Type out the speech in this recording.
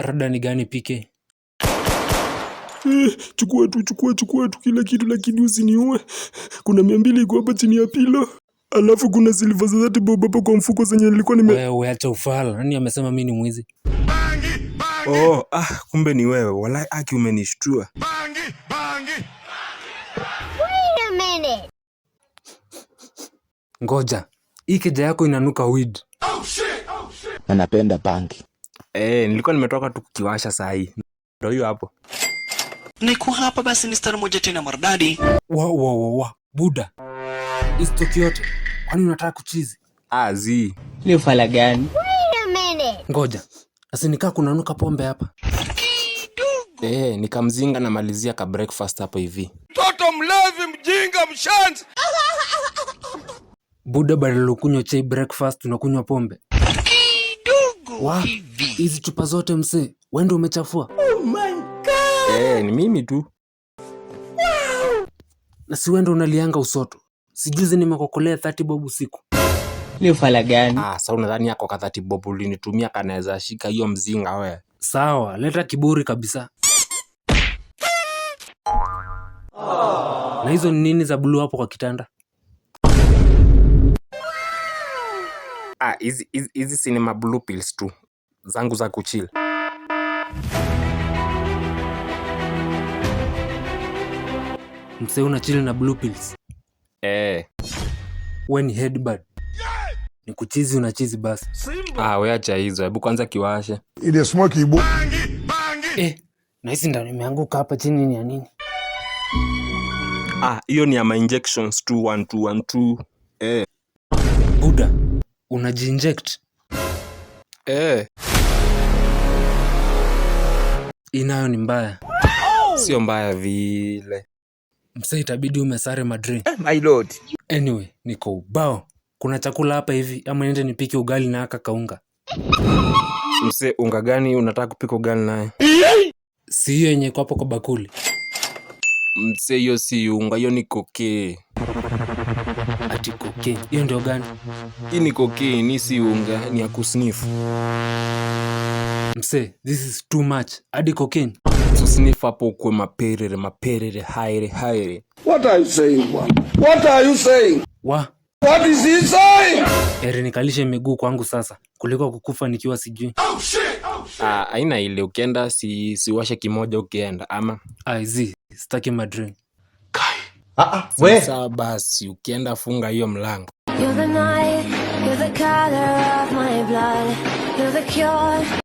Rada ni gani PK? Chukua tu kila kitu lakini usiniue. Kuna 200 iko hapa chini ya pilo. Alafu kuna silver za 30 bob hapo kwa mfuko zenye nilikuwa Wewe acha ufala. Nani amesema mimi ni mwizi? Oh, kumbe ni wewe. Walai aki umenishtua. Wait a minute. Ngoja. Hii keja yako inanuka weed. Oh shit. Na napenda bangi. Nilikuwa nimetoka tu kukiwasha saa hii. Ndio hiyo hapo. Niko hapa basi ni star moja tena maridadi. Wa. Buda. Istoki yote. Kwani unataka kuchizi? Zi. Ni ufala gani? Wait a minute. Ngoja. Asinika kunanuka pombe hapa. Nikamzinga na malizia ka breakfast hapo hivi. Toto mlevi mjinga mshanzi. Buda badala kunywa chai breakfast unakunywa pombe. Hizi chupa zote msee, wewe ndio umechafua. Oh my god. Ni mimi tu. Na si wewe ndio unalianga usoto. Sijuzi nimekokolea 30 bob usiku. Ni ufala gani? Sasa unadhani yako ka 30 bob ulinitumia kanaweza shika hiyo mzinga wewe? Sawa, leta kiburi kabisa. Na hizo ni nini za blue hapo kwa kitanda? Hizi cinema blue pills tu. Zangu za kuchill. Msee una chill na blue pills? Wewe ni headbud. Ni kuchizi unachizi basi. Wewe acha hizo. Hebu kwanza kiwashe. Ile smoke ibu. Na hizi ndio nimeanguka hapa chini ni ya nini? Hiyo ni ya my injections 21212. Buda, unaji-inject? Inayo ni mbaya. Sio mbaya vile. Msee itabidi umesare madre. My lord. Anyway, niko ubao. Kuna chakula hapa hivi ama niende nipike ugali na aka kaunga? Msee, unga gani unataka kupika ugali naye? Si hiyo yenye iko hapo kwa bakuli. Msee, hiyo si unga, hiyo ni koke. Ati koke. Hiyo ndio gani? Hii ni koke, ni si unga, ni ya kusniff. Msee, this is too much. Hadi cocaine. So sniff hapo kwa maperere, haire. What are you saying, man? What are you saying? What is he saying? Nikalishe miguu kwangu sasa kuliko kukufa nikiwa sijui. Oh shit. Aina ile ukienda siwashe kimoja ukienda ama. Sitaki madre. Sasa basi ukienda funga hiyo mlango. You're the night, you're the color of my blood. You're the cure.